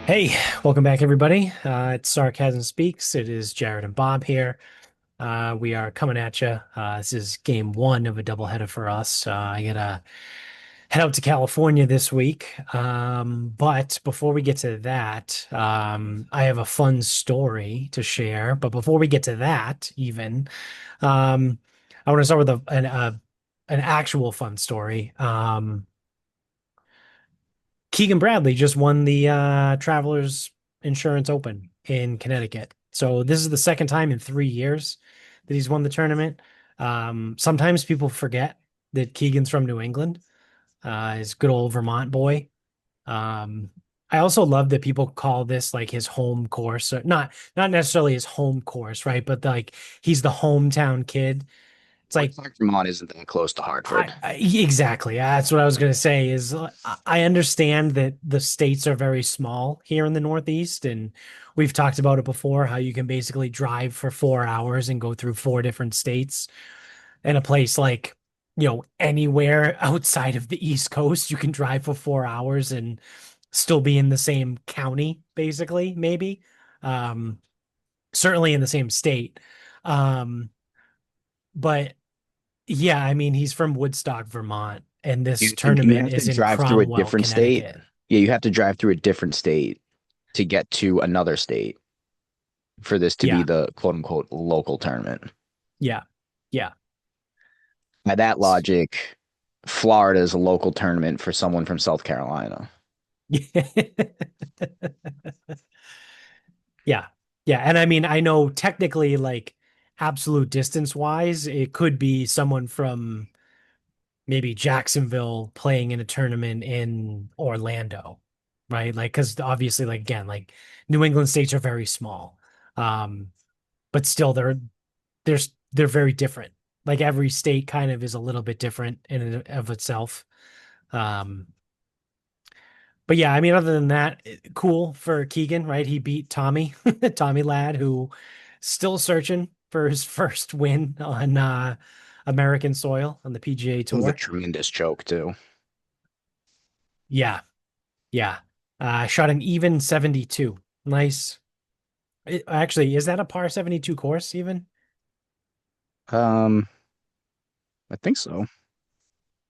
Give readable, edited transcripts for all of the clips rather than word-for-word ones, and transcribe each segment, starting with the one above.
Hey, welcome back, everybody. It's Sarcasm Speaks. It is Jared and Bob here. We are coming at you. This is game one of a doubleheader for us. I gotta head out to California this week. But before we get to that, I have a fun story to share. But before we get to that, um, I want to start with an actual fun story. Keegan Bradley just won the Travelers Insurance Open in Connecticut. So this is the second time in 3 years that he's won the tournament. Sometimes people forget that Keegan's from New England. He's a good old Vermont boy. Um, I also love that people call this like his home course, or not necessarily his home course, right? But like he's the hometown kid. It's like Woodstock, Vermont isn't that close to Hartford. exactly. That's what I was going to say is I understand that the states are very small here in the Northeast, and we've talked about it before, how you can basically drive for 4 hours and go through four different states. In a place like, anywhere outside of the East Coast, you can drive for 4 hours and still be in the same county, basically, maybe. Um, Certainly in the same state. Um, but yeah, I mean, he's from Woodstock, Vermont, and this You tournament have to is in drive through a Cromwell, different state. Connecticut. Yeah, you have to drive through a different state to get to another state for this to be Yeah, the quote unquote local tournament. yeah, yeah. By that logic, Florida is a local tournament for someone from South Carolina. Yeah, yeah. And I mean, I know technically, like, absolute distance wise, it could be someone from maybe Jacksonville playing in a tournament in Orlando, right? Like, because obviously, like, again, like New England states are very small. Um, but still they're very different. Like every state kind of is a little bit different in and of itself. Um, but yeah, I mean, other than that, cool for Keegan, right? He beat Tommy, Tommy Ladd, who still searching for his first win on American soil on the PGA It was a Tour. tremendous choke too. Yeah, yeah. Shot an even 72. Nice. Actually, is that a par 72 course even? Um, I think so. I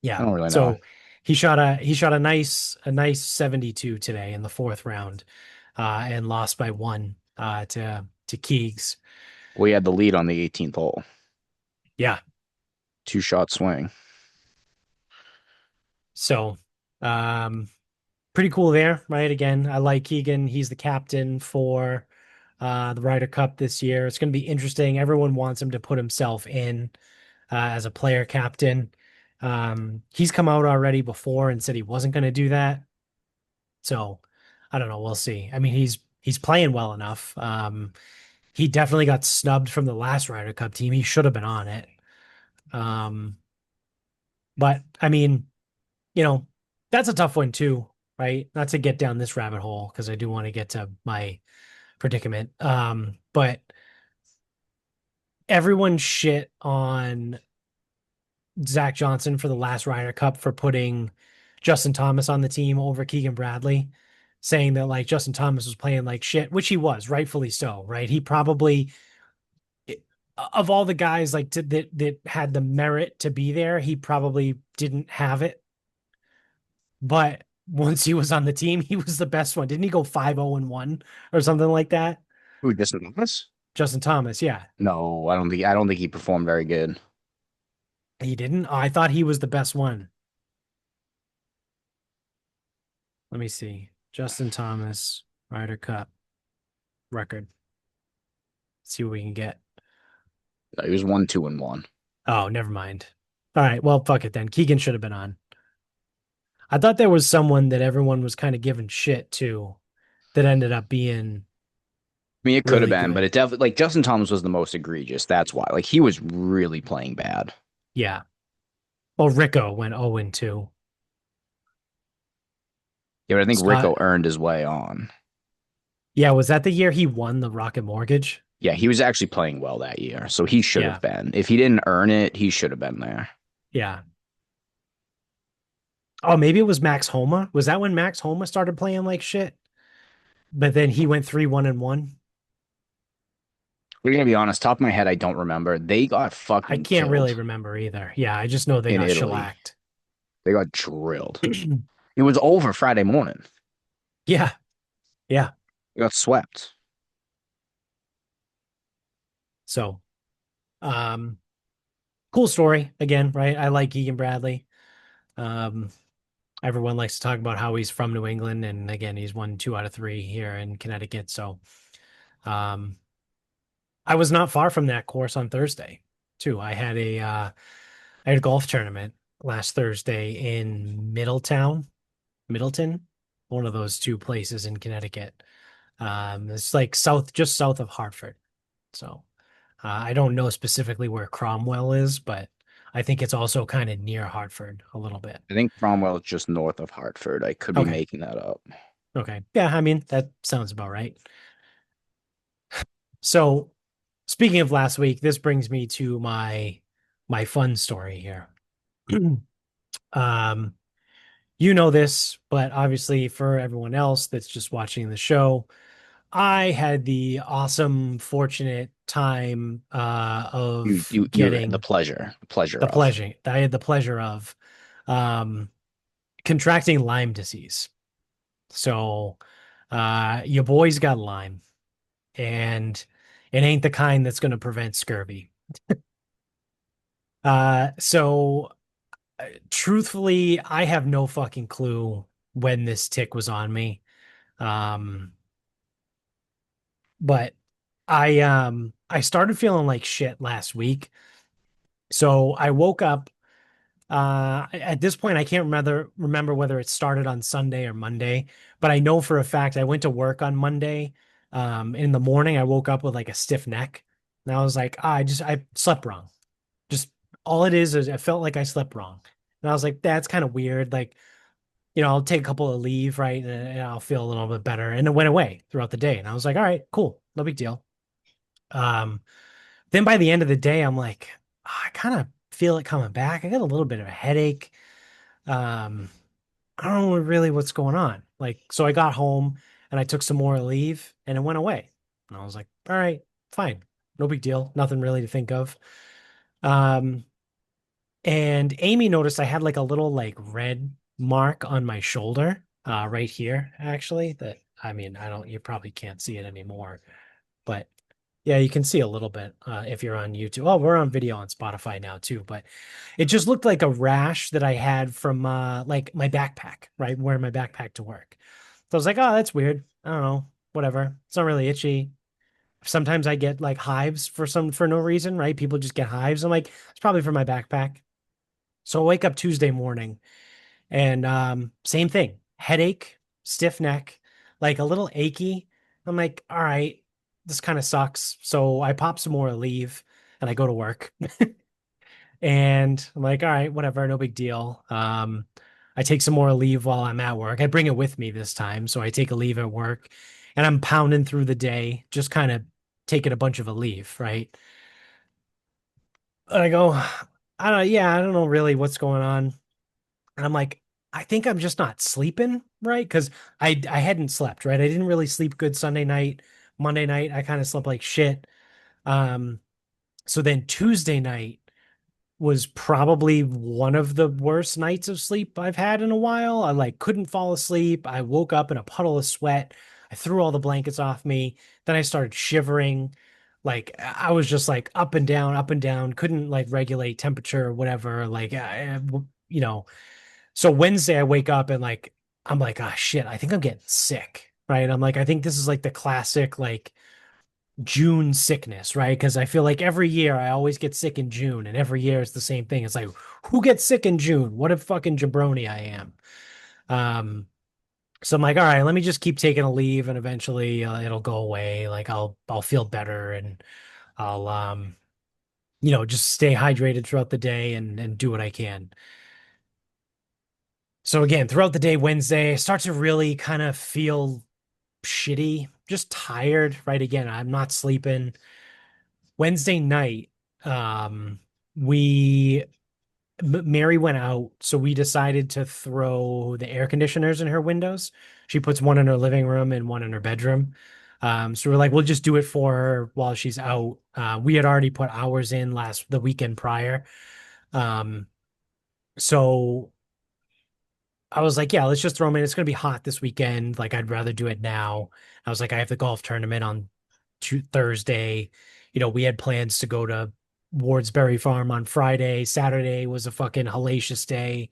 Yeah. don't really know. So he shot a nice 72 today in the fourth round, and lost by one to Keegs. We had the lead on the 18th hole, Yeah. two shot swing. So pretty cool there, right? Again, I like Keegan. He's the captain for the Ryder Cup this year. It's going to be interesting. Everyone wants him to put himself in as a player captain. He's come out already before and said he wasn't going to do that. So I don't know. We'll see. I mean, he's playing well enough. He definitely got snubbed from the last Ryder Cup team. He should have been on it. Um, but I mean, you know, that's a tough one too, right? Not to get down this rabbit hole because I do want to get to my predicament. But everyone shit on Zach Johnson for the last Ryder Cup for putting Justin Thomas on the team over Keegan Bradley, saying that like Justin Thomas was playing like shit, which he was, rightfully so, right? He probably of all the guys like that had the merit to be there, he probably didn't have it. But once he was on the team, he was the best one. Didn't he go 5-0-1 or something like that? Who, Justin Thomas? Justin Thomas, yeah. No, I don't think he performed very good. He didn't. Oh, I thought he was the best one. Let me see. Justin Thomas, Ryder Cup record. See what we can get. No, he was 1-2-1. Oh, never mind. All right. Well, fuck it then. Keegan should have been on. I thought there was someone that everyone was kind of giving shit to that ended up being I mean, it could have really been, but good. it definitely like Justin Thomas was the most egregious. That's why. Like he was really playing bad. Yeah. Well, Rico went 0-2. Yeah, but I think Scott. Rico earned his way on. Yeah, was that the year he won the Rocket Mortgage? Yeah, he was actually playing well that year, so he should have Yeah. been. If he didn't earn it, he should have been there. Yeah. Oh, maybe it was Max Homa. Was that when Max Homa started playing like shit? but then he went 3-1-1. We're gonna be honest, top of my head, I don't remember. They got I fucking can't really killed remember either. Yeah, I just know they in got Italy. shellacked. They got drilled. It was over Friday morning. Yeah, yeah. They got swept. So, um, cool story again, right? I like Keegan Bradley. Um, everyone likes to talk about how he's from New England, and again, he's won 2 out of 3 here in Connecticut. So, um, I was not far from that course on Thursday, too. I had a golf tournament last Thursday in Middleton, one of those two places in Connecticut. It's like just south of Hartford. So I don't know specifically where Cromwell is, but I think it's also kind of near Hartford a little bit. I think Cromwell is just north of Hartford. I could be Okay. making that up. Okay. Yeah, I mean, that sounds about right. So speaking of last week, this brings me to my fun story here. Um, you know this, but obviously for everyone else that's just watching the show, I had the awesome, fortunate time of You getting the pleasure the of. pleasure. I had the pleasure of um, contracting Lyme disease. So, your boy's got Lyme, and it ain't the kind that's going to prevent scurvy. So truthfully, I have no fucking clue when this tick was on me. Um, but I started feeling like shit last week. So I woke up. At this point, I can't remember whether it started on Sunday or Monday, but I know for a fact I went to work on Monday. In the morning, I woke up with like a stiff neck, and I was like, I slept wrong. Just all it is I felt like I slept wrong, and I was like, that's kind of weird. Like, I'll take a couple of leave, right, and I'll feel a little bit better, and it went away throughout the day, and I was like, all right, cool, no big deal. Um, then by the end of the day, I'm like, I kind of feel it coming back. I got a little bit of a headache. Um, I don't know really what's going on. Like, so I got home and I took some more leave and it went away. And I was like, all right, fine. No big deal. Nothing really to think of. Um, and Amy noticed I had like a little like red mark on my shoulder, right here, actually. That I mean, you probably can't see it anymore, but yeah, you can see a little bit if you're on YouTube. Oh, we're on video on Spotify now too, but it just looked like a rash that I had from like my backpack, right? Wearing my backpack to work. So I was like, oh, that's weird. I don't know, whatever. It's not really itchy. Sometimes I get like hives for no reason, right? People just get hives. I'm like, it's probably for my backpack. So I wake up Tuesday morning and same thing. Headache, stiff neck, like a little achy. I'm like, all right, this kind of sucks. So I pop some more leave and I go to work. And I'm like, all right, whatever, no big deal. I take some more leave while I'm at work. I bring it with me this time. So I take a leave at work and I'm pounding through the day, just kind of taking a bunch of a leave, right? And I go, I don't know really what's going on. And I'm like, I think I'm just not sleeping right because I hadn't slept, right? I didn't really sleep good Sunday night. Monday night, I kind of slept like shit. Um, so then Tuesday night was probably one of the worst nights of sleep I've had in a while. I like couldn't fall asleep. I woke up in a puddle of sweat. I threw all the blankets off me. Then I started shivering. Like I was just like up and down, couldn't like regulate temperature or whatever. Like, you know, so Wednesday I wake up and like I'm like, ah shit, I think I'm getting sick. Right. I'm like, I think this is like the classic like June sickness, right? Because I feel like every year I always get sick in June, and every year it's the same thing. It's like, who gets sick in June? What a fucking jabroni I am. Um, so I'm like, all right, let me just keep taking a leave, and eventually it'll go away. Like I'll feel better, and I'll just stay hydrated throughout the day and do what I can. So again, throughout the day, Wednesday, I start to really kind of feel shitty, just tired, right? Again, I'm not sleeping. Wednesday night, um, we Mary went out, so we decided to throw the air conditioners in her windows. She puts one in her living room and one in her bedroom. So we're like, we'll just do it for her while she's out. We had already put ours in the weekend prior. Um, so I was like, yeah, let's just throw them in. It's gonna be hot this weekend. Like, I'd rather do it now. I was like, I have the golf tournament on Thursday. We had plans to go to Wardsbury Farm on Friday. Saturday was a fucking hellacious day.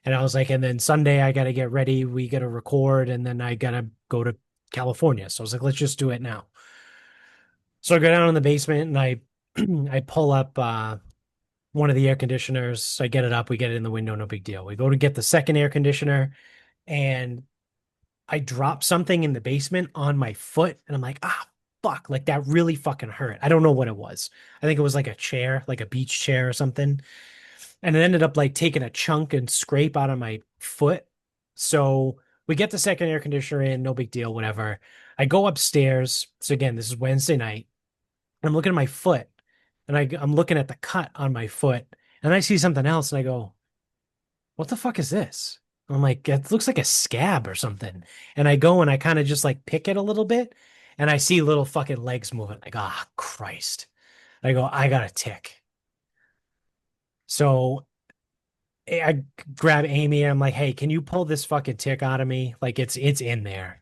And I was like, and then Sunday I gotta get ready. We gotta record, and then I gotta go to California. So I was like, let's just do it now. So I go down in the basement and I I pull up one of the air conditioners. I get it up, we get it in the window, no big deal. We go to get the second air conditioner, and I drop something in the basement on my foot, and I'm like, ah, fuck, like that really fucking hurt. I don't know what it was. I think it was like a chair, like a beach chair or something. And it ended up like taking a chunk and scrape out of my foot. So we get the second air conditioner in, no big deal, whatever. I go upstairs. So again, this is Wednesday night. I'm looking at my foot, and I'm looking at the cut on my foot, and I see something else, and I go, what the fuck is this? I'm like, it looks like a scab or something. And I go and I kind of just like pick it a little bit, and I see little fucking legs moving. Like, ah, Christ. I go, I got a tick. So I grab Amy and I'm like, hey, can you pull this fucking tick out of me? Like, it's in there.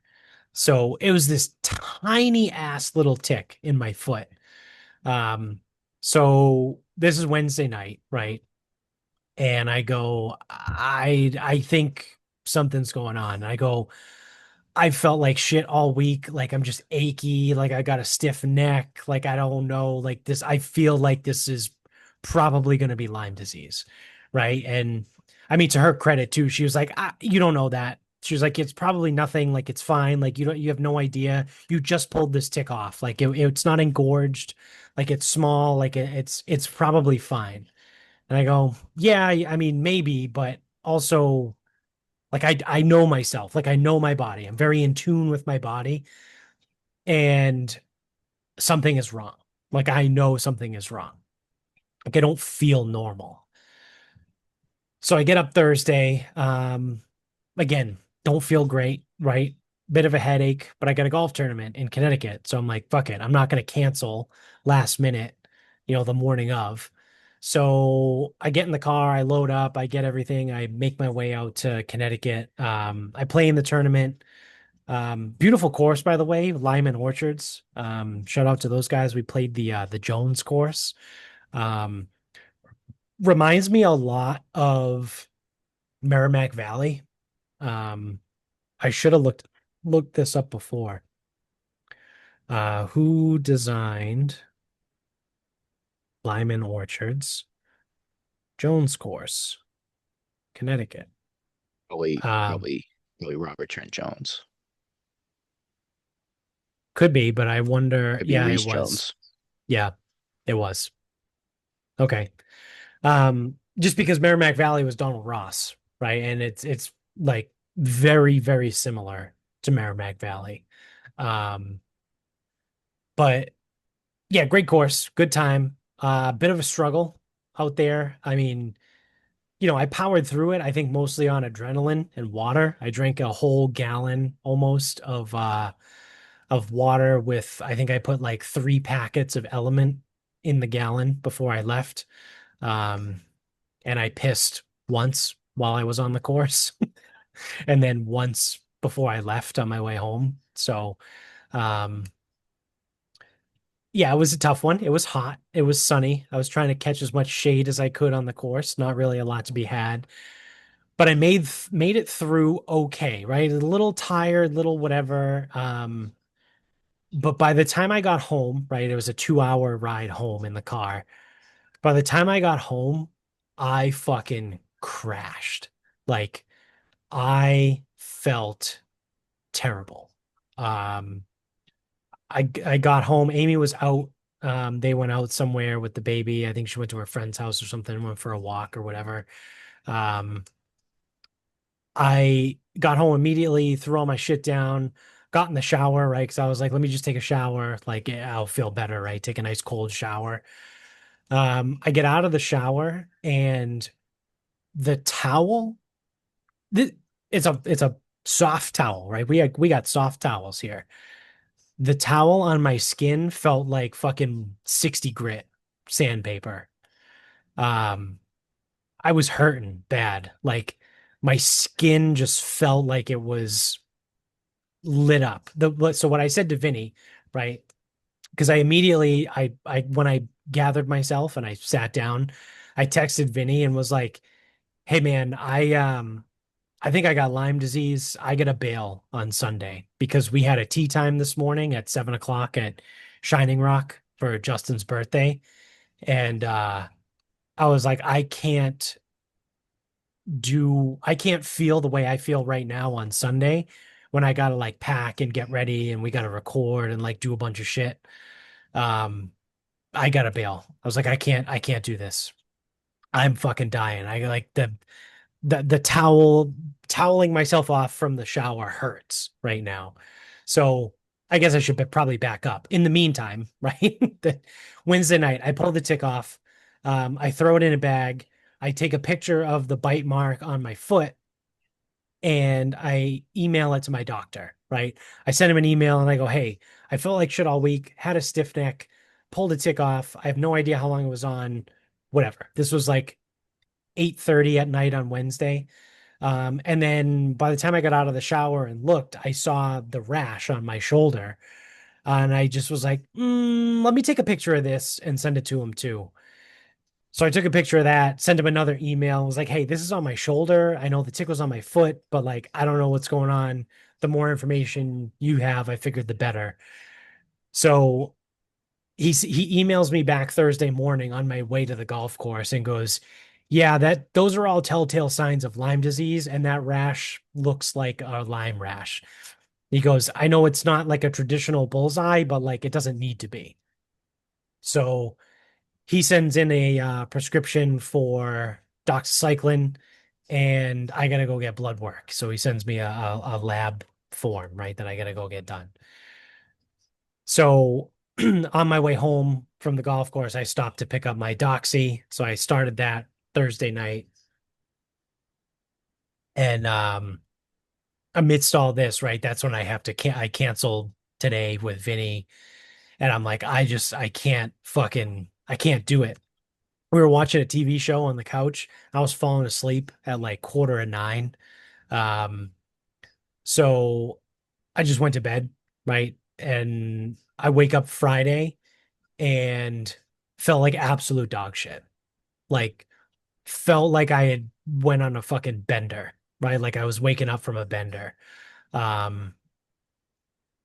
So it was this tiny ass little tick in my foot. Um, so this is Wednesday night, right? And I go, I think something's going on. I go, I felt like shit all week. Like I'm just achy. Like I got a stiff neck. Like I don't know. Like this, I feel like this is probably going to be Lyme disease. Right. And I mean, to her credit too, she was like, you don't know that. She was like, it's probably nothing. Like it's fine. Like you have no idea. You just pulled this tick off. Like it's not engorged. Like it's small. Like it's probably fine. And I go, yeah, I mean, maybe, but also like I know myself, like I know my body. I'm very in tune with my body, and something is wrong. Like I know something is wrong. Like I don't feel normal. So I get up Thursday. Again, don't feel great, right? Bit of a headache, but I got a golf tournament in Connecticut. So I'm like, fuck it. I'm not going to cancel last minute, the morning of. So I get in the car, I load up, I get everything, I make my way out to Connecticut. I play in the tournament. Beautiful course, by the way, Lyme and Orchards. Shout out to those guys. We played the Jones course. Um, Reminds me a lot of Merrimack Valley. Um, I should have looked this up before. Who designed Lyman Orchards? Jones Course, Connecticut. Probably, Um, probably, probably Robert Trent Jones. could be, but I wonder. Maybe Yeah, it Reese was. Jones. Yeah, it was. Okay. Just because Merrimack Valley was Donald Ross, right? And it's like very, very similar to Merrimack Valley. Um, but yeah, great course, good time. Bit of a struggle out there. I mean, I powered through it, I think mostly on adrenaline and water. I drank a whole gallon almost of water with I think I put like 3 packets of Element in the gallon before I left. Um, and I pissed once while I was on the course and then once before I left on my way home. So um yeah, it was a tough one. It was hot. It was sunny. I was trying to catch as much shade as I could on the course. Not really a lot to be had. But I made it through okay, right? A little tired, little whatever. But by the time I got home, right, it was a 2 hour ride home in the car. By the time I got home, I fucking crashed. Like I felt terrible. Um, I got home. Amy was out. They went out somewhere with the baby. I think she went to her friend's house or something, went for a walk or whatever. Um, I got home immediately, threw all my shit down, got in the shower, right? Because I was like, let me just take a shower. Like, yeah, I'll feel better, right? Take a nice cold shower. I get out of the shower and The towel, th it's a soft towel, right? We got soft towels here. The towel on my skin felt like fucking 60 grit sandpaper. Um, I was hurting bad. Like my skin just felt like it was lit up. So what I said to Vinny, right? Because I immediately I when I gathered myself and I sat down, I texted Vinny and was like, "Hey man, I think I got Lyme disease. I gotta bail on Sunday because we had a tea time this morning at 7 o'clock at Shining Rock for Justin's birthday. And I was like, I can't feel the way I feel right now on Sunday when I gotta like pack and get ready and we gotta record and like do a bunch of shit. Um, I gotta bail. I was like, I can't do this. I'm fucking dying. I like the toweling myself off from the shower hurts right now. So I guess I should probably back up. In the meantime, right? The Wednesday night, I pull the tick off. I throw it in a bag. I take a picture of the bite mark on my foot and I email it to my doctor, right? I send him an email and I go, "Hey, I felt like shit all week, had a stiff neck, pulled a tick off. I have no idea how long it was on, whatever." This was like 8:30 at night on Wednesday. And then by the time I got out of the shower and looked, I saw the rash on my shoulder. And I just was like, let me take a picture of this and send it to him too. So I took a picture of that, sent him another email, was like, "Hey, this is on my shoulder. I know the tick was on my foot, but like, I don't know what's going on. The more information you have, I figured the better." So he emails me back Thursday morning on my way to the golf course and goes, "Yeah, that those are all telltale signs of Lyme disease, and that rash looks like a Lyme rash." He goes, "I know it's not like a traditional bullseye, but like it doesn't need to be." So he sends in a prescription for doxycycline, and I gotta go get blood work. So he sends me a lab form, right, that I gotta go get done. So on my way home from the golf course, I stopped to pick up my doxy. So I started that Thursday night. And amidst all this, right, that's when I have to I canceled today with Vinny. And I'm like, I can't do it. We were watching a TV show on the couch. I was falling asleep at like 8:45. Um, so I just went to bed, right? And I wake up Friday and felt like absolute dog shit. Like felt like I had went on a fucking bender, right? Like I was waking up from a bender. Um,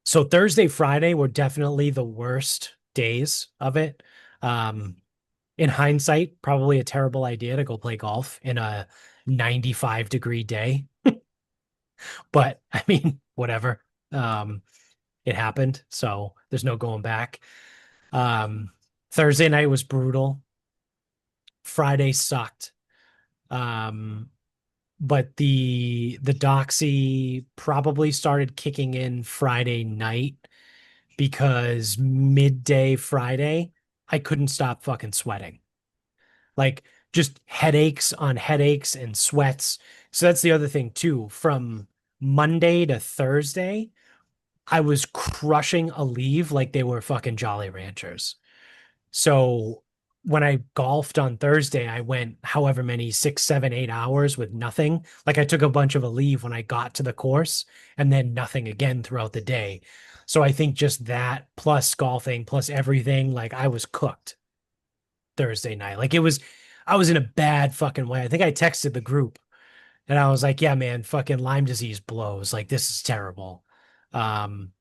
so Thursday, Friday were definitely the worst days of it. Um, in hindsight, probably a terrible idea to go play golf in a 95-degree day, but I mean, whatever. Um, it happened, so there's no going back. Um, Thursday night was brutal. Friday sucked. Um, but the doxy probably started kicking in Friday night because midday Friday, I couldn't stop fucking sweating. Like just headaches on headaches and sweats. So that's the other thing too. From Monday to Thursday, I was crushing a leave like they were fucking Jolly Ranchers. So when I golfed on Thursday, I went however many 6, 7, 8 hours with nothing. Like I took a bunch of a leave when I got to the course and then nothing again throughout the day. So I think just that plus golfing plus everything, like I was cooked Thursday night. I was in a bad fucking way. I think I texted the group and I was like, "Yeah, man, fucking Lyme disease blows. Like this is terrible." Um,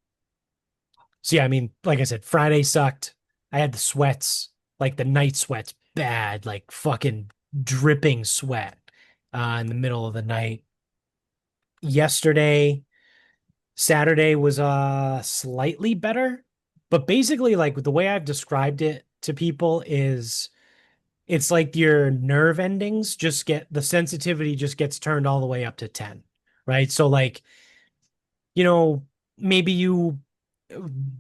so yeah, I mean, like I said, Friday sucked. I had the sweats, like the night sweats, bad, like fucking dripping sweat in the middle of the night. Yesterday, Saturday was slightly better, but basically, like the way I've described it to people is it's like your nerve endings just get the sensitivity just gets turned all the way up to 10, right? So like, you know, maybe you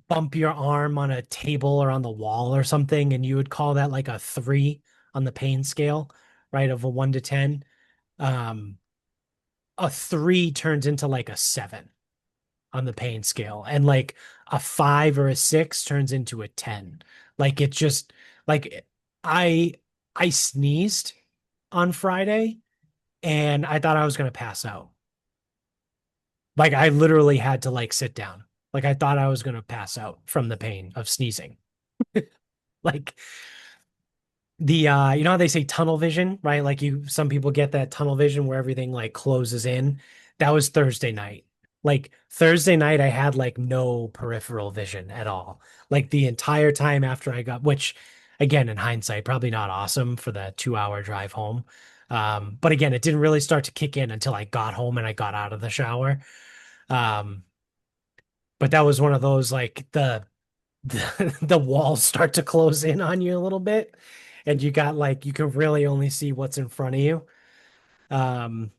bump your arm on a table or on the wall or something, and you would call that like a 3 on the pain scale, right? Of a 1 to 10. Um, a 3 turns into like a 7 on the pain scale, and like a 5 or a 6 turns into a 10. Like it just like I I sneezed on Friday and I thought I was gonna pass out. Like I literally had to like sit down. Like I thought I was gonna pass out from the pain of sneezing. Like the you know how they say tunnel vision, right? Like you some people get that tunnel vision where everything like closes in. That was Thursday night. Like Thursday night I had like no peripheral vision at all. Like the entire time after I got, which again in hindsight probably not awesome for the 2-hour drive home. But again, it didn't really start to kick in until I got home and I got out of the shower. Um, but that was one of those like the walls start to close in on you a little bit, and you got like you can really only see what's in front of you. Um,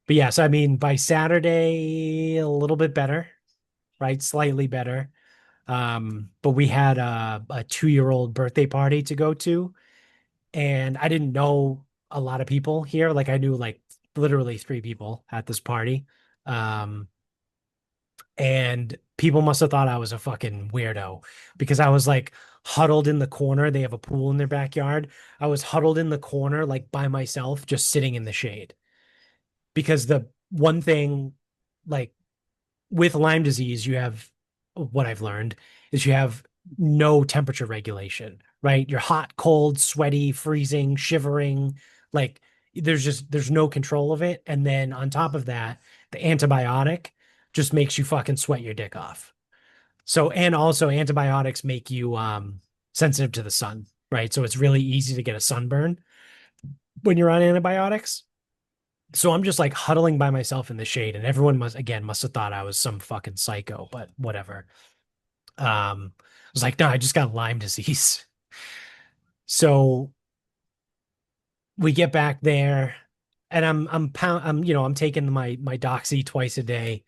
but yes, I mean by Saturday a little bit better, right? Slightly better. But we had a 2-year-old birthday party to go to, and I didn't know a lot of people here. Like I knew like literally 3 people at this party. Um, and people must have thought I was a fucking weirdo because I was like huddled in the corner. They have a pool in their backyard. I was huddled in the corner, like by myself, just sitting in the shade. Because the one thing, like with Lyme disease, you have what I've learned is you have no temperature regulation, right? You're hot, cold, sweaty, freezing, shivering. Like there's no control of it. And then on top of that, the antibiotic just makes you fucking sweat your dick off. So, and also antibiotics make you sensitive to the sun, right? So it's really easy to get a sunburn when you're on antibiotics. So I'm just like huddling by myself in the shade, and everyone must have thought I was some fucking psycho, but whatever. I was like, no, I just got Lyme disease. So we get back there, and I'm taking my doxy twice a day.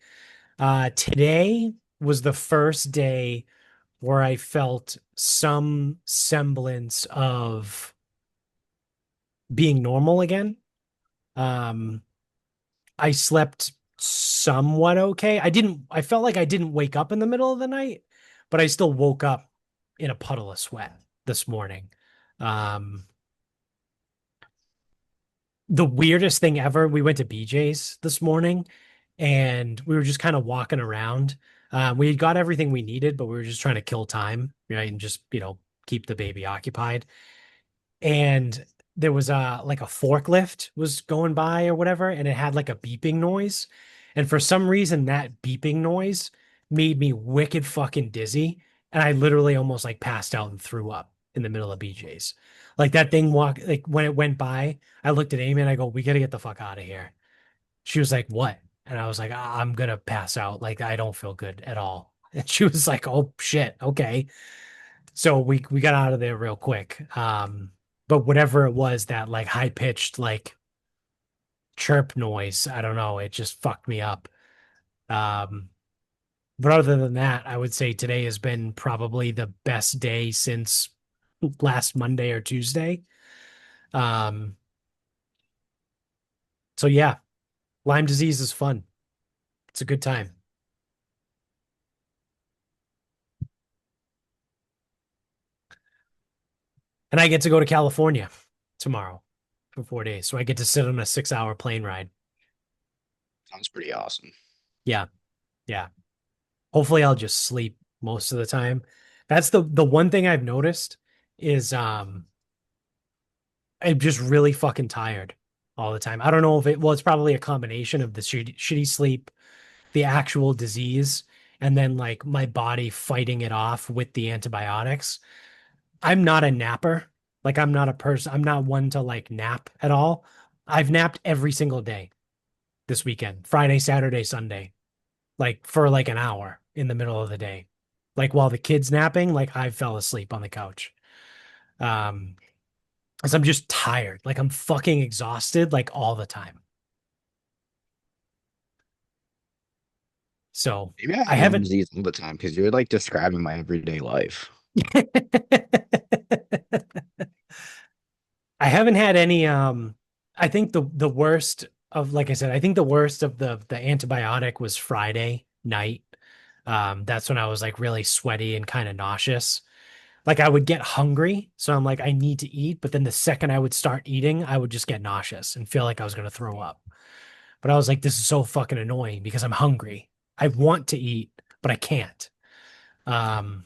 Today was the first day where I felt some semblance of being normal again. Um, I slept somewhat okay. I felt like I didn't wake up in the middle of the night, but I still woke up in a puddle of sweat this morning. Um, the weirdest thing ever, we went to BJ's this morning and we were just kind of walking around. We had got everything we needed, but we were just trying to kill time, right? And just, keep the baby occupied. And there was like a forklift was going by or whatever, and it had like a beeping noise. And for some reason, that beeping noise made me wicked fucking dizzy. And I literally almost like passed out and threw up in the middle of BJ's. Like that thing like when it went by, I looked at Amy and I go, we gotta get the fuck out of here. She was like, what? And I was like, I'm gonna pass out. Like I don't feel good at all. And she was like, oh shit, okay. So we got out of there real quick. But whatever it was, that like high pitched like chirp noise, I don't know, it just fucked me up. Um, but other than that, I would say today has been probably the best day since last Monday or Tuesday. Um, so yeah, Lyme disease is fun. It's a good time. And I get to go to California tomorrow for 4 days. So I get to sit on a 6-hour plane ride. Sounds pretty awesome. Yeah, yeah. Hopefully I'll just sleep most of the time. That's the one thing I've noticed is I'm just really fucking tired all the time. I don't know if it's probably a combination of the shitty sleep, the actual disease, and then like my body fighting it off with the antibiotics. I'm not a napper. Like I'm not one to like nap at all. I've napped every single day this weekend, Friday, Saturday, Sunday, like for like an hour in the middle of the day. Like while the kid's napping, like I fell asleep on the couch. Um, because I'm just tired. Like I'm fucking exhausted like all the time. So Maybe I I have Lyme haven't disease all the time because you're like describing my everyday life. I haven't had any I think the worst of, like I said, I think the worst of the antibiotic was Friday night. That's when I was like really sweaty and kind of nauseous. Like I would get hungry, so I'm like, I need to eat, but then the second I would start eating, I would just get nauseous and feel like I was gonna throw up. But I was like, this is so fucking annoying because I'm hungry. I want to eat, but I can't. Um,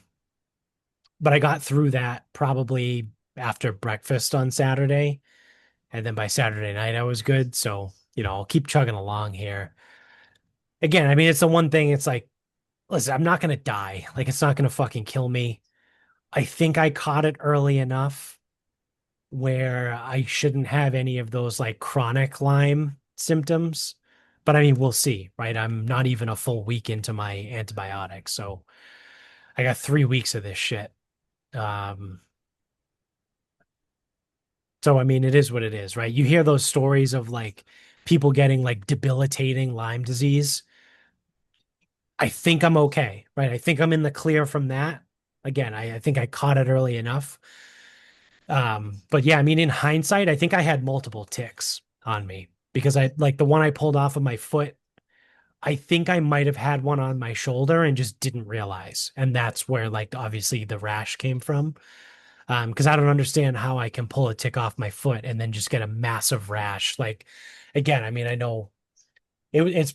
but I got through that probably after breakfast on Saturday. And then by Saturday night, I was good. So, I'll keep chugging along here. Again, I mean, it's the one thing, it's like, listen, I'm not going to die. Like, it's not going to fucking kill me. I think I caught it early enough where I shouldn't have any of those like chronic Lyme symptoms. But I mean, we'll see, right? I'm not even a full week into my antibiotics. So I got 3 weeks of this shit. Um, so I mean, it is what it is, right? You hear those stories of like people getting like debilitating Lyme disease. I think I'm okay, right? I think I'm in the clear from that. Again, I think I caught it early enough. But yeah, I mean, in hindsight, I think I had multiple ticks on me because I like the one I pulled off of my foot. I think I might have had one on my shoulder and just didn't realize. And that's where like obviously the rash came from. Because I don't understand how I can pull a tick off my foot and then just get a massive rash. Like again, I mean, I know it's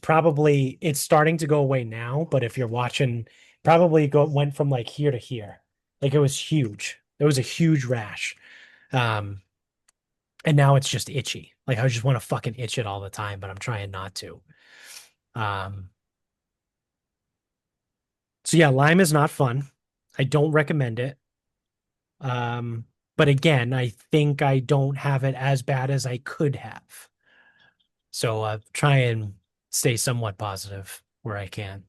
starting to go away now, but if you're watching, probably went from like here to here. Like it was huge. It was a huge rash. Um, and now it's just itchy. Like I just want to fucking itch it all the time, but I'm trying not to. Um, so yeah, Lyme is not fun. I don't recommend it. But again, I think I don't have it as bad as I could have. So try and stay somewhat positive where I can.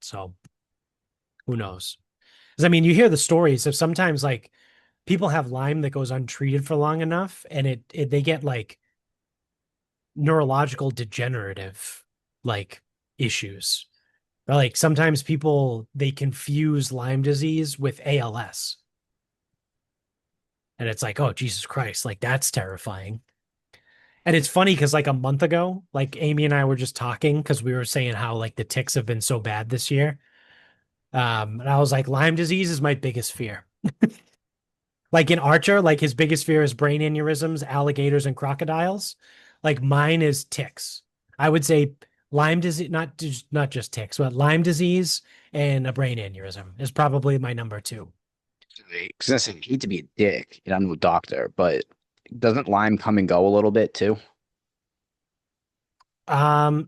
So who knows? Because I mean, you hear the stories of sometimes like people have Lyme that goes untreated for long enough, and they get like neurological degenerative like issues. Or, like sometimes people they confuse Lyme disease with ALS, and it's like, oh Jesus Christ, like that's terrifying. And it's funny because like a month ago, like Amy and I were just talking because we were saying how like the ticks have been so bad this year. And I was like, Lyme disease is my biggest fear. Like in Archer, like his biggest fear is brain aneurysms, alligators, and crocodiles. Like mine is ticks. I would say Lyme disease, not just ticks, but Lyme disease and a brain aneurysm is probably my number two. Because I said, I hate to be a dick, I'm no doctor, but doesn't Lyme come and go a little bit too?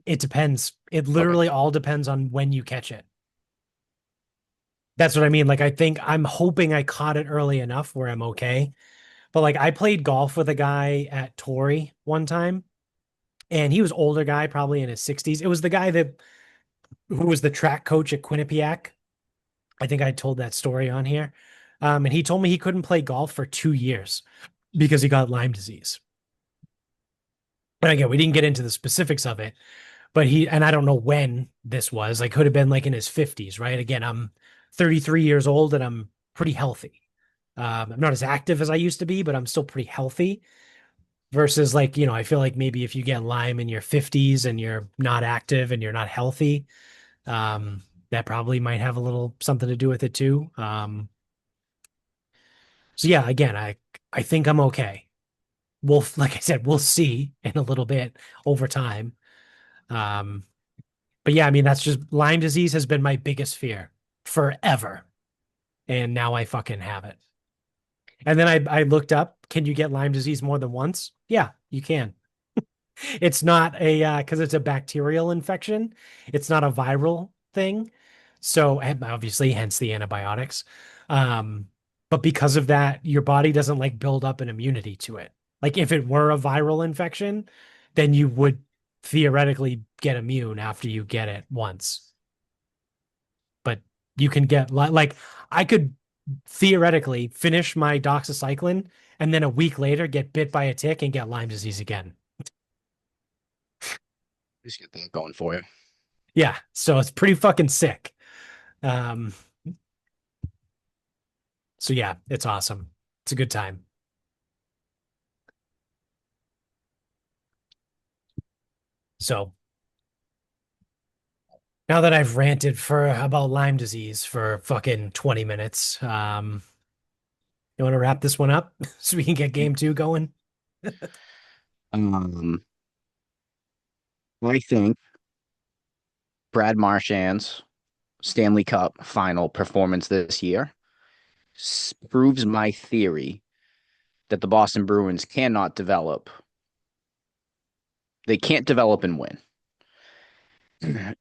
It depends. It Okay. literally all depends on when you catch it. That's what I mean. Like I think I'm hoping I caught it early enough where I'm okay. But like I played golf with a guy at Torrey one time, and he was older guy, probably in his 60s. It was the guy that who was the track coach at Quinnipiac. I think I told that story on here. And he told me he couldn't play golf for 2 years because he got Lyme disease. And again, we didn't get into the specifics of it, but and I don't know when this was, like, could have been like in his 50s, right? Again, I'm 33 years old and I'm pretty healthy. I'm not as active as I used to be, but I'm still pretty healthy versus like, I feel like maybe if you get Lyme in your 50s and you're not active and you're not healthy, that probably might have a little something to do with it too. So yeah, again, I think I'm okay. We'll, like I said, we'll see in a little bit over time. Um, but yeah, I mean, that's just Lyme disease has been my biggest fear forever. And now I fucking have it. And then I looked up, can you get Lyme disease more than once? Yeah, you can. It's not a because it's a bacterial infection. It's not a viral thing. So and obviously, hence the antibiotics. Um, but because of that, your body doesn't like build up an immunity to it. Like if it were a viral infection, then you would theoretically get immune after you get it once. But you can get like I could theoretically finish my doxycycline and then a week later get bit by a tick and get Lyme disease again. Just get that going for you. Yeah, so it's pretty fucking sick. Um, so yeah, it's awesome. It's a good time. So now that I've ranted for about Lyme disease for fucking 20 minutes, you want to wrap this one up so we can get game two going? Um, I think Brad Marchand's Stanley Cup final performance this year proves my theory that the Boston Bruins cannot develop. They can't develop and win.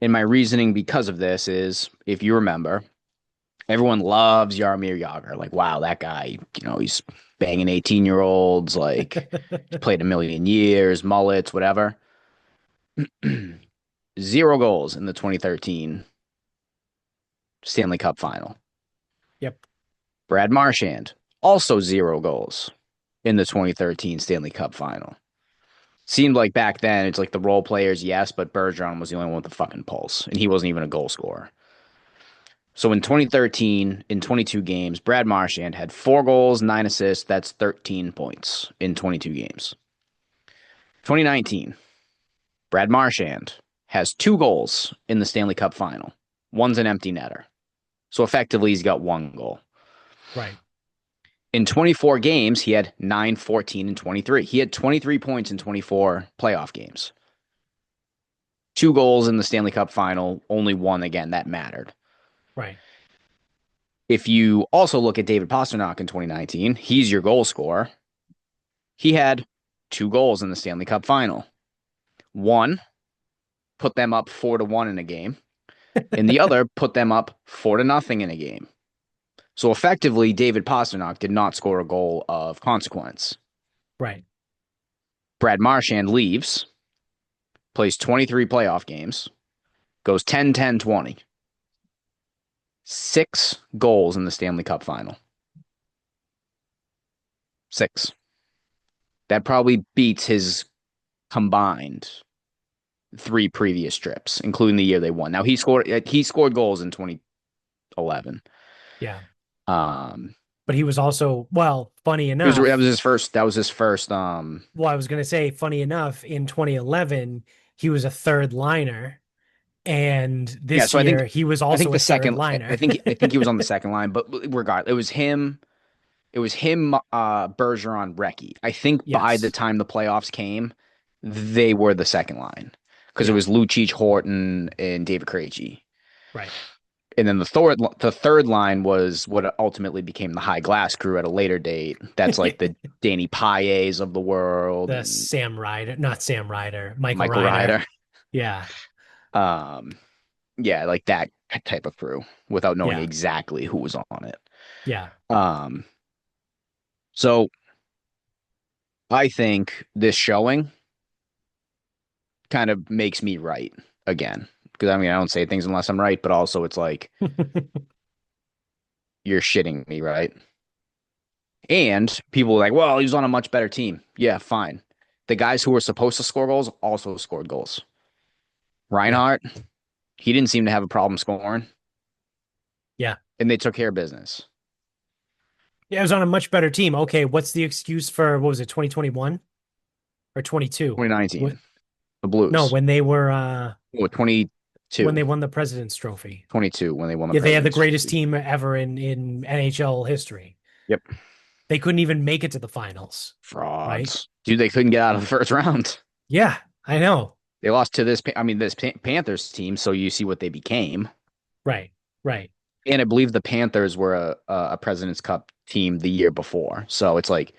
And my reasoning because of this is, if you remember, everyone loves Jaromir Jagr. Like, wow, that guy, he's banging 18-year-olds, like he's played a million years, mullets, whatever. 0 goals in the 2013 Stanley Cup final. Yep. Brad Marchand, also 0 goals in the 2013 Stanley Cup final. Seemed like back then it's like the role players, yes, but Bergeron was the only one with the fucking pulse, and he wasn't even a goal scorer. So in 2013, in 22 games, Brad Marchand had 4 goals, 9 assists. That's 13 points in 22 games. 2019, Brad Marchand has 2 goals in the Stanley Cup final. One's an empty netter. So effectively, he's got 1 goal. Right. In 24 games, he had 9, 14, and 23. He had 23 points in 24 playoff games. 2 goals in the Stanley Cup final, only one again. That mattered. Right. If you also look at David Pastrnak in 2019, he's your goal scorer. He had 2 goals in the Stanley Cup final. One put them up 4-1 in a game, and the other put them up 4-0 in a game. So effectively, David Pastrnak did not score a goal of consequence. Right. Brad Marchand leaves, plays 23 playoff games, goes 10, 10, 20. 6 goals in the Stanley Cup final. 6. That probably beats his combined 3 previous trips, including the year they won. Now he scored goals in 2011. Yeah. Um, But he was also, well, funny it was that enough. was his first. That was his first. Well, I was going to say, funny enough, in 2011, he was a third liner. And Yeah. this So I think year, he was I think also the a third second. I liner. think I think he was on the second line, but regardless, it was him. It was him, Bergeron, Recchi. I think by the Yes. time the playoffs came, they were the second line because it Yeah. was Lucic, Horton, and David Krejci. Right. And then the third line was what ultimately became the High Glass crew at a later date. That's like the Danny Pailles of the world The and Sam Ryder, not Sam Ryder, Michael Michael Ryder. Ryder. Yeah. Um, yeah, like that type of crew without knowing Yeah. exactly who was on it. Yeah. Um, so I think this showing kind of makes me right again. Because I mean, I don't say things unless I'm right, but also it's like you're shitting me, right? And people are like, well, he was on a much better team. Yeah, fine. The guys who were supposed to score goals also scored goals. Yeah. Reinhardt, he didn't seem to have a problem scoring, Yeah. and they took care of business. Yeah. It was on a much better team. Okay. What's the excuse for, what was it, 2021 or 22? 2019, What? the No, Blues. when they were, Oh, when 22, they won the President's Trophy. 22 when they won the Yeah. They had the President's greatest Trophy. team ever in NHL history. Yep. They couldn't even make it to the finals. Right. Frauds. Dude, they couldn't get out of the first round. Yeah. I know. They lost to this Panthers team, so you see what they became. Right. Right. And I believe the Panthers were a President's Cup team the year before. So it's like,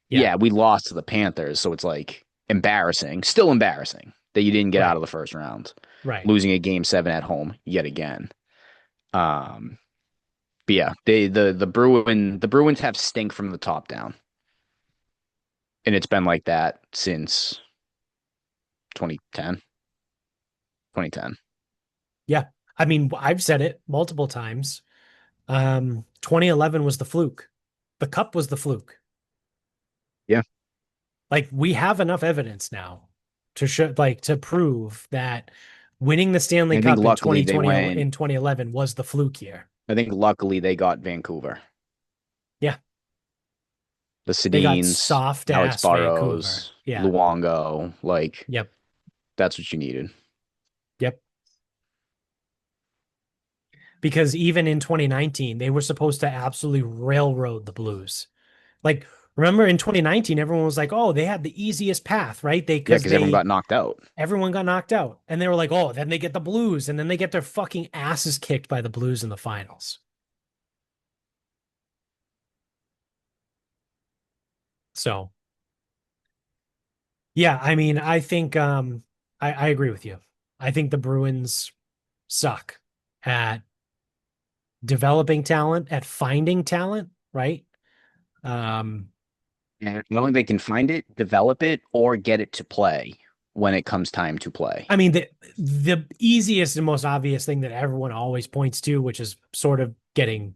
Yeah. yeah, we lost to the Panthers. So it's like embarrassing, still embarrassing that you didn't get out Right. of the first round, Right. losing a game 7 at home yet again. Um, but yeah, the Bruins have stink from the top down, and it's been like that since 2010. 2010. Yeah. I mean, I've said it multiple times. 2011 was the fluke. The cup was the fluke. Yeah, Like we have enough evidence now to show, like to prove that winning the Stanley I think Cup in luckily they 2020 went. in 2011 was the fluke year. I think luckily they got Vancouver. Yeah. The They got Sedines, soft Alex ass Vancouver. Burrows, Yeah. Luongo, like Yep. that's what you needed. Yep. Because even in 2019, they were supposed to absolutely railroad the Blues. Like, remember in 2019, everyone was like, "Oh, they had the easiest path, right?" They Yeah, because because everyone they got knocked out. everyone got knocked out, and they were like, "Oh, then they get the Blues, and then they get their fucking asses kicked by the Blues in the finals." So, yeah, I mean, I think I agree with you. I think the Bruins suck at developing talent, at finding talent, right? Um, And not only they can find it, develop it, or get it to play when it comes time to play. I mean, the easiest and most obvious thing that everyone always points to, which is sort of getting,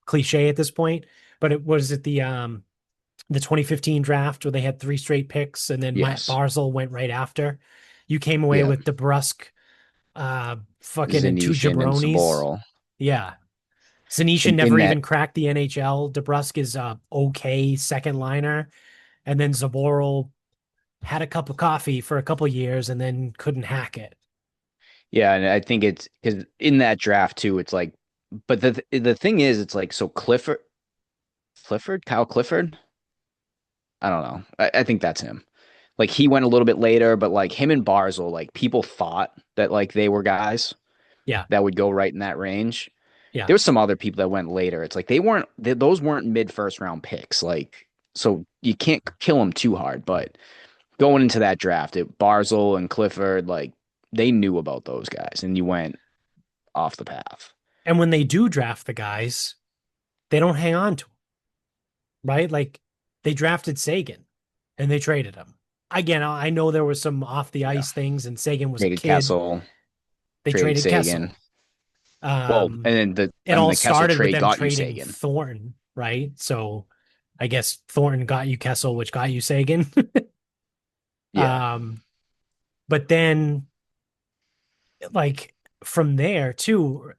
cliche at this point, but it was at the 2015 draft where they had three straight picks and then Matt Yes. Barzal went right after. You came away Yeah. with DeBrusque, fucking and two Zanishin and jabronis. Saboral. Yeah. Zanishin In never that, even cracked the NHL. DeBrusque is a okay second liner. And then Zaboral had a cup of coffee for a couple years and then couldn't hack it. yeah, and I think it's because in that draft too, it's like, but the thing is, it's like so Kyle Clifford. I don't know. I think that's him. Like he went a little bit later, but like him and Barzil, like people thought that like they were guys Yeah. that would go right in that range. Yeah. There was some other people that went later. It's like those weren't mid first round picks. Like so you can't kill them too hard. But going into that draft, Barzil and Clifford, like they knew about those guys, and you went off the path. And when they do draft the guys, they don't hang on to them, right? Like they drafted Sagan and they traded him. Again, I know there was some off the Yeah, ice things and Sagan was a traded kid. Kessel, They traded traded Sagan. Kessel. Well, Um, and then it all the Kessel started with trade them got you trading Sagan. Thornton, right? So I guess Thornton got you Kessel, which got you Sagan. Yeah, But then like from there too,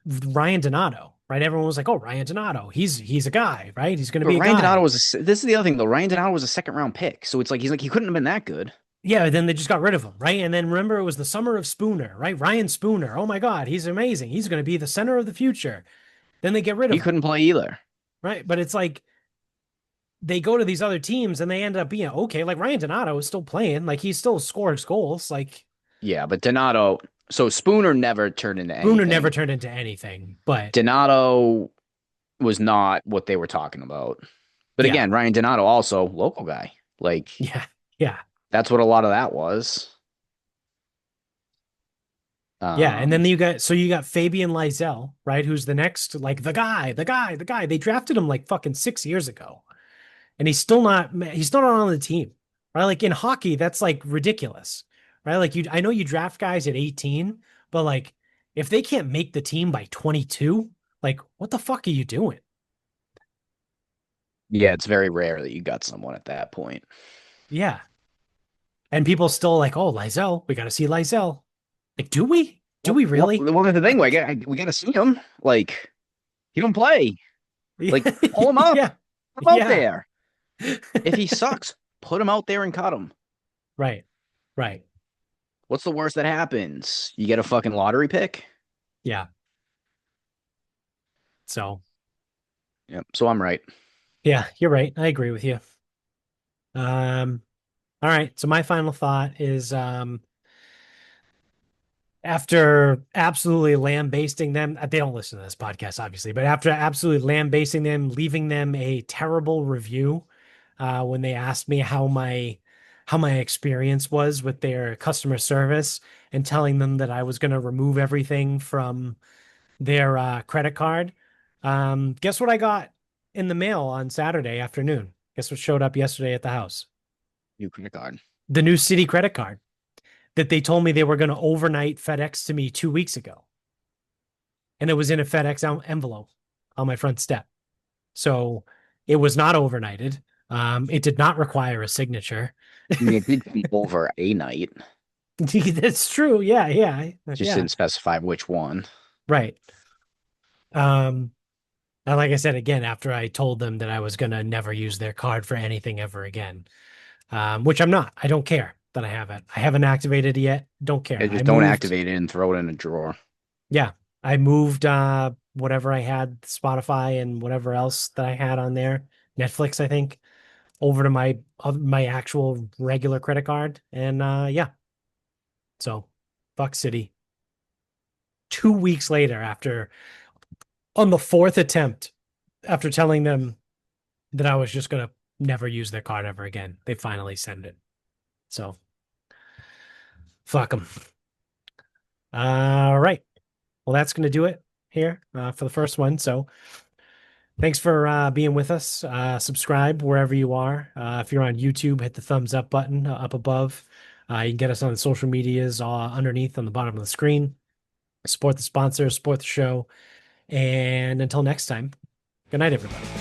Ryan Donato, right? Everyone was like, "Oh, Ryan Donato, he's a guy, right? He's going to but be a Ryan Donato guy." was this is the other thing though. Ryan Donato was a second round pick, so it's like he's like he couldn't have been that good. Yeah, then they just got rid of him, right? And then remember, it was the summer of Spooner, right? Ryan Spooner. Oh my God, he's amazing. He's going to be the center of the future. Then they get rid He of him, couldn't play either. right? But it's like they go to these other teams and they end up being okay. Like Ryan Donato is still playing, like he still scores goals. Like Yeah, but Donato. So Spooner never turned into Spooner never anything. turned into anything. But Donato was not what they were talking about. But yeah, again, Ryan Donato also local guy. Like yeah, yeah, that's what a lot of that was. yeah. And then Um, you got Fabian Lysell, right? Who's the next, like the guy. They drafted him like fucking 6 years ago. And he's still not on the team, right? Like in hockey, that's like ridiculous, right? Like I know you draft guys at 18, but like if they can't make the team by 22, like what the fuck are you doing? yeah, it's very rare that you got someone at that point. Yeah. And people still like, oh, Lysell, we got to see Lysell. Like, do we? Do we really? Well, that's the thing. Like, We got to see him. Like he don't play. Like pull him up, yeah. put him out Yeah. there. If he sucks, put him out there and cut him. Right. Right. What's the worst that happens? You get a fucking lottery pick. Yeah. So, Yep. So I'm right. yeah, you're right. I agree with you. Um, all right. So my final thought is after absolutely lambasting them, they don't listen to this podcast, obviously, but after absolutely lambasting them, leaving them a terrible review when they asked me how my experience was with their customer service and telling them that I was going to remove everything from their credit card. Guess what I got in the mail on Saturday afternoon? Guess what showed up yesterday at the house? New credit card. The new Citi credit card that they told me they were going to overnight FedEx to me 2 weeks ago. And it was in a FedEx envelope on my front step. So it was not overnighted. It did not require a signature. I mean, it did come over a night. That's true. Yeah, yeah, Just yeah. didn't specify which one. Right. Um, And like I said again, after I told them that I was gonna never use their card for anything ever again, which I'm not. I don't care that I have it. I haven't activated it yet. Don't care. Yeah, I just don't moved. activate it and throw it in a drawer. Yeah, I moved whatever I had, Spotify and whatever else that I had on there, Netflix, I think, over to my actual regular credit card, and yeah. So, fuck City. 2 weeks later, after on the fourth attempt, after telling them that I was just gonna never use their card ever again, they finally send it. So, fuck them. All right. Well, that's gonna do it here for the first one. So, thanks for being with us. Subscribe wherever you are. If you're on YouTube, hit the thumbs up button up above. You can get us on the social medias underneath on the bottom of the screen. Support the sponsor, support the show. And until next time, good night, everybody.